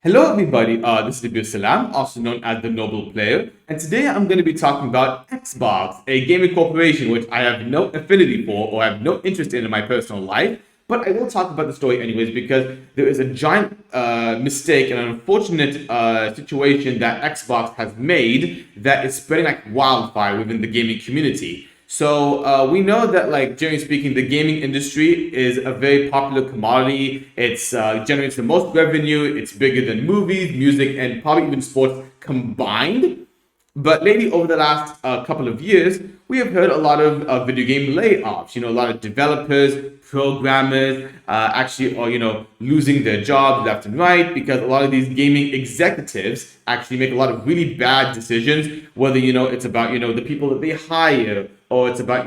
Hello everybody, this is Abir Salam, also known as the Noble Player, and today I'm going to be talking about Xbox, a gaming corporation which I have no affinity for or have no interest in my personal life, but I will talk about the story anyways because there is a giant mistake and an unfortunate situation that Xbox has made that is spreading like wildfire within the gaming community. So we know that, like, generally speaking, the gaming industry is a very popular commodity. It's generates the most revenue. It's bigger than movies, music, and probably even sports combined. But lately, over the last couple of years, we have heard a lot of video game layoffs. A lot of developers, programmers actually are, losing their jobs left and right because a lot of these gaming executives actually make a lot of really bad decisions, whether, it's about, the people that they hire, or it's about,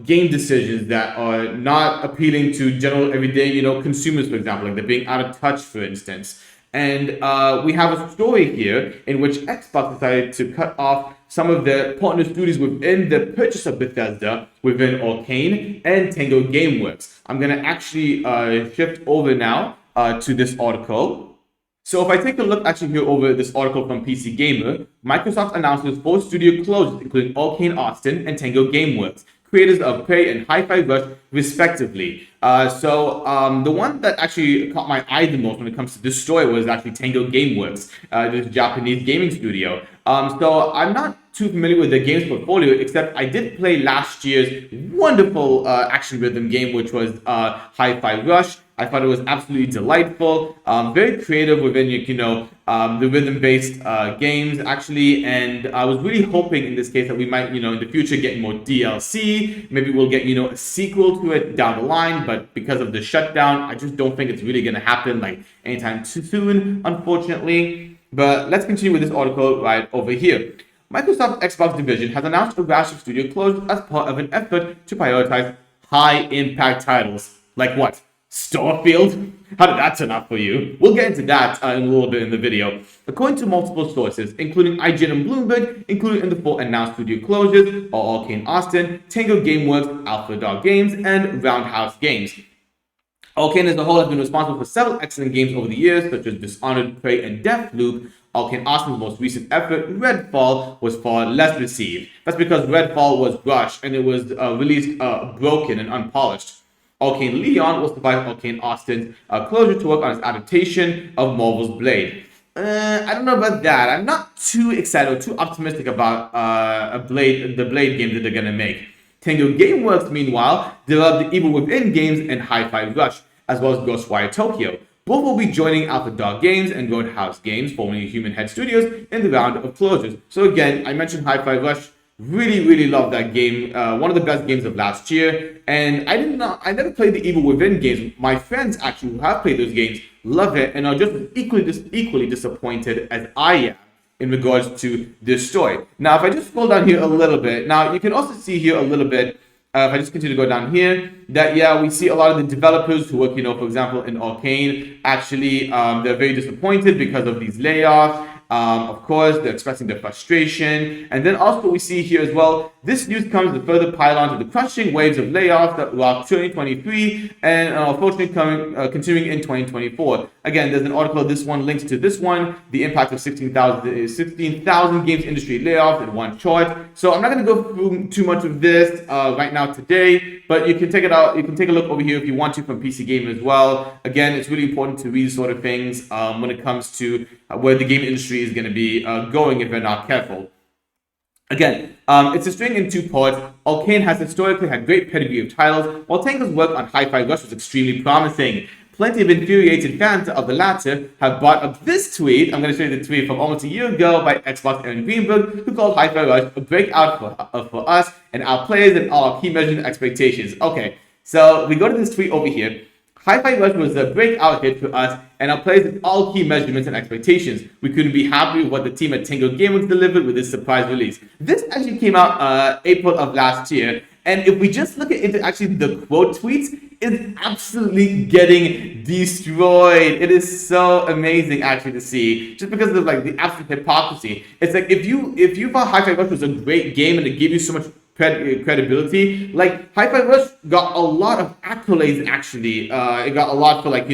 game decisions that are not appealing to general everyday, consumers, for example, like they're being out of touch, for instance. And we have a story here in which Xbox decided to cut off some of their partner studios within the purchase of Bethesda within Arkane and Tango Gameworks. I'm going to actually shift over now to this article. So if I take a look actually here over this article from PC Gamer, Microsoft announces 4 studio closures, including Arkane Austin and Tango Gameworks, creators of Prey and Hi-Fi Rush, respectively. So the one that actually caught my eye the most when it comes to this story was actually Tango Gameworks, this Japanese gaming studio. So I'm not too familiar with the game's portfolio, except I did play last year's wonderful action rhythm game, which was Hi-Fi Rush. I thought it was absolutely delightful, very creative within, the rhythm-based games, actually. And I was really hoping in this case that we might, in the future get more DLC. Maybe we'll get, a sequel to it down the line. But because of the shutdown, I just don't think it's really going to happen like anytime too soon, unfortunately. But let's continue with this article right over here. Microsoft Xbox division has announced a rash of studio closures as part of an effort to prioritize high-impact titles. Like what? Starfield? How did that turn out for you? We'll get into that in a little bit in the video. According to multiple sources, including IGN and Bloomberg, included in the 4 announced studio closures are Arkane Austin, Tango Gameworks, Alpha Dog Games, and Roundhouse Games. Arkane as a whole has been responsible for several excellent games over the years, such as Dishonored, Prey, and Deathloop. Arkane Austin's most recent effort, Redfall, was far less received. That's because Redfall was rushed and it was released broken and unpolished. Arkane Leon will survive Arkane Austin's closure to work on its adaptation of Marvel's Blade. I don't know about that. I'm not too excited or too optimistic about the Blade game that they're gonna make. Tango Gameworks, meanwhile, developed the Evil Within games and Hi-Fi Rush, as well as Ghostwire Tokyo. Both will be joining Alpha Dog Games and Roadhouse Games, formerly Human Head Studios, in the round of closures. So again, I mentioned Hi-Fi Rush. Really love that game. One of the best games of last year. And I never played the Evil Within games. My friends actually who have played those games love it and are just equally disappointed as I am in regards to this story. Now, if I just scroll down here a little bit, now you can also see here a little bit, if I just continue to go down here, that yeah, we see a lot of the developers who work, for example, in Arkane, actually, they're very disappointed because of these layoffs. Of course, they're expressing their frustration. And then also we see here as well, this news comes to further pile on to the crushing waves of layoffs that rocked 2023 and unfortunately continuing in 2024. Again, there's an article, this one links to this one, the impact of 16,000 games industry layoffs in one chart. So I'm not going to go through too much of this right now today, but you can take it out. You can take a look over here if you want to from PC Gamer as well. Again, it's really important to read sort of things when it comes to where the game industry is going to be going if they're not careful. Again, it's a string in 2 parts. Arkane has historically had great pedigree of titles, while Tango's work on Hi-Fi Rush was extremely promising. Plenty of infuriated fans of the latter have brought up this tweet. I'm going to show you the tweet from almost a year ago by Xbox Aaron Greenberg, who called Hi-Fi Rush a breakout for us and our players and all our key measuring expectations. Okay, so we go to this tweet over here. Hi-Fi Rush was a breakout hit for us and our players with all key measurements and expectations. We couldn't be happy with what the team at Tango Gameworks delivered with this surprise release. This actually came out April of last year. And if we just look at actually the quote tweets, it's absolutely getting destroyed. It is so amazing actually to see, just because of like the absolute hypocrisy. It's like if you thought Hi-Fi Rush was a great game and it gave you so much credibility. Like Hi-Fi Rush got a lot of accolades actually. It got a lot for like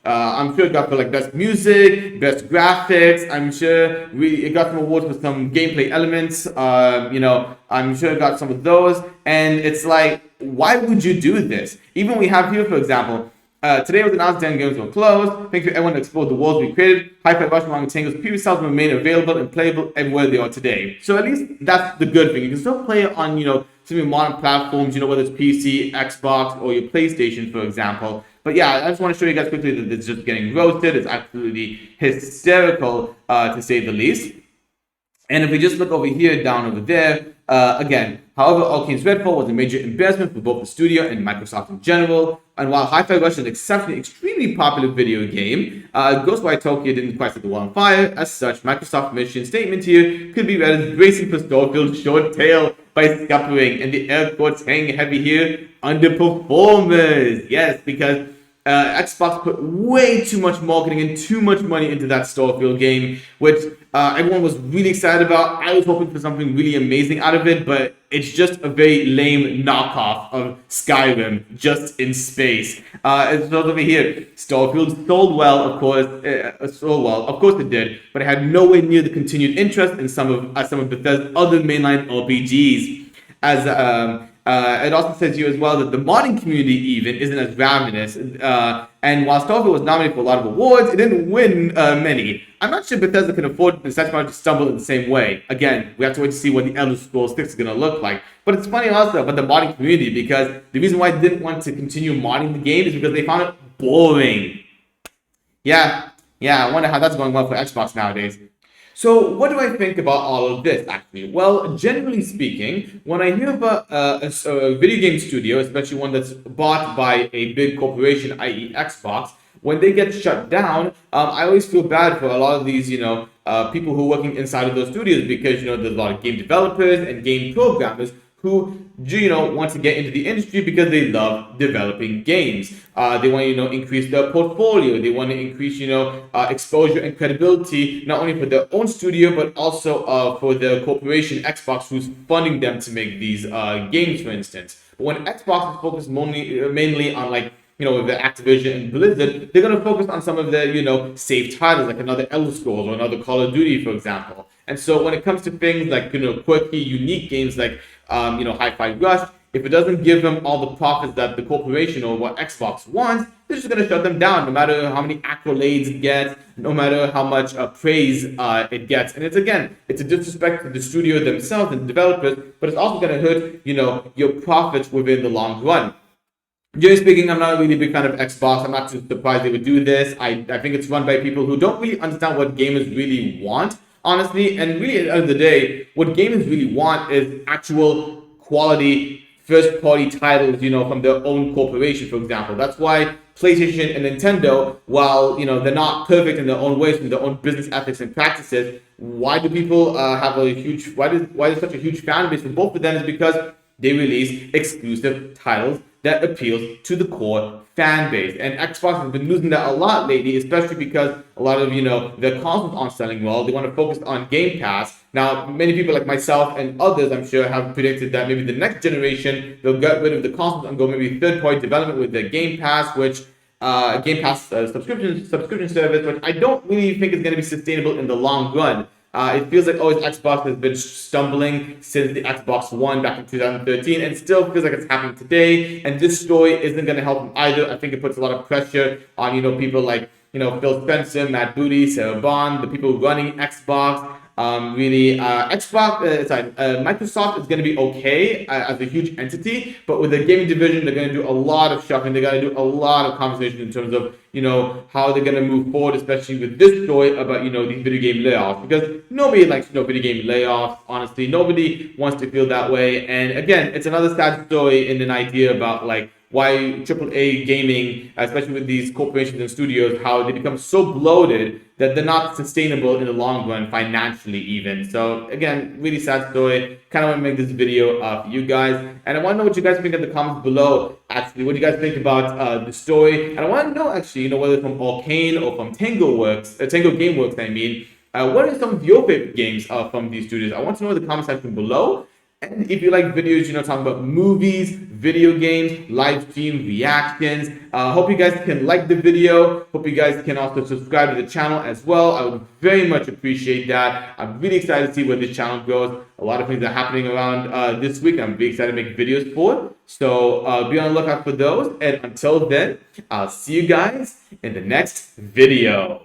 I'm sure it got for like best music, best graphics. I'm sure it got some awards for some gameplay elements. I'm sure it got some of those. And it's like, why would you do this? Even we have here, for example, today was announced 10 games were closed. Thanks to everyone to explore the worlds we created. Hi-Fi Rush and Tango's previous titles remain available and playable everywhere they are today. So at least that's the good thing. You can still play it on, some of your modern platforms, whether it's PC, Xbox, or your PlayStation, for example. But yeah, I just want to show you guys quickly that it's just getting roasted. It's absolutely hysterical, to say the least. And if we just look over here, down over there, again, however, Arkane's Redfall was a major investment for both the studio and Microsoft in general. And while Hi-Fi Rush is an extremely popular video game, Ghostwire Tokyo didn't quite set the world on fire. As such, Microsoft's mission statement here could be read as bracing for Starfield's short tail by scuppering, and the air quotes hang heavy here, underperformers. Yes, because Xbox put way too much marketing and too much money into that Starfield game, which everyone was really excited about. I was hoping for something really amazing out of it, but it's just a very lame knockoff of Skyrim, just in space. It's over here. Starfield sold well, of course. Of course it did, but it had nowhere near the continued interest in some of Bethesda's other mainline RPGs. It also says here as well that the modding community even isn't as ravenous. And while Starfield was nominated for a lot of awards, it didn't win many. I'm not sure Bethesda can afford such much to stumble in the same way. Again, we have to wait to see what the Elder Scrolls 6 is going to look like. But it's funny also about the modding community, because the reason why they didn't want to continue modding the game is because they found it boring. Yeah, I wonder how that's going well for Xbox nowadays. So what do I think about all of this, actually? Well, generally speaking, when I hear about a video game studio, especially one that's bought by a big corporation, i.e. Xbox, when they get shut down, I always feel bad for a lot of these, people who are working inside of those studios, because, there's a lot of game developers and game programmers who want to get into the industry because they love developing games. They want to increase their portfolio. They want to increase exposure and credibility, not only for their own studio but also for the corporation Xbox, who's funding them to make these games, for instance. But when Xbox is focused mainly on the Activision and Blizzard, they're going to focus on some of the safe titles, like another Elder Scrolls or another Call of Duty, for example. And so when it comes to things like quirky, unique games like Hi-Fi Rush, if it doesn't give them all the profits that the corporation or what Xbox wants, they're just going to shut them down, no matter how many accolades it gets, no matter how much praise it gets. And it's a disrespect to the studio themselves and the developers, but it's also going to hurt your profits within the long run. Generally speaking, I'm not a really big fan of Xbox. I'm not too surprised they would do this. I think it's run by people who don't really understand what gamers really want, honestly. And really, at the end of the day, what gamers really want is actual quality first-party titles, from their own corporation, for example. That's why PlayStation and Nintendo, while they're not perfect in their own ways, from their own business ethics and practices, why do people have why there's such a huge fan base for both of them is because they release exclusive titles that appeals to the core fan base. And Xbox has been losing that a lot lately, especially because a lot of, their consoles aren't selling well. They want to focus on Game Pass. Now, many people like myself and others, I'm sure, have predicted that maybe the next generation, they'll get rid of the consoles and go maybe third-party development with their Game Pass, which Game Pass subscription service, which I don't really think is going to be sustainable in the long run. It feels like Xbox has been stumbling since the Xbox One back in 2013, and still feels like it's happening today. And this story isn't going to help them either. I think it puts a lot of pressure on people like Phil Spencer, Matt Booty, Sarah Bond, the people running Xbox. Microsoft is going to be okay as a huge entity, but with the gaming division, they're going to do a lot of shuffling. They're going to do a lot of conversation in terms of, how they're going to move forward, especially with this story about, these video game layoffs, because nobody likes, video game layoffs. Honestly, nobody wants to feel that way. And again, it's another sad story in an idea about why AAA gaming, especially with these corporations and studios, how they become so bloated that they're not sustainable in the long run, financially even. So again, really sad story. Kind of want to make this video for you guys. And I want to know what you guys think in the comments below, actually. What do you guys think about the story? And I want to know, actually, whether it's from Arkane or from Tango Gameworks, I mean. What are some of your favorite games from these studios? I want to know in the comment section below. And if you like videos, talking about movies, video games, live stream reactions, hope you guys can like the video. Hope you guys can also subscribe to the channel as well. I would very much appreciate that. I'm really excited to see where this channel goes. A lot of things are happening around this week. I'm really excited to make videos for. So be on the lookout for those. And until then, I'll see you guys in the next video.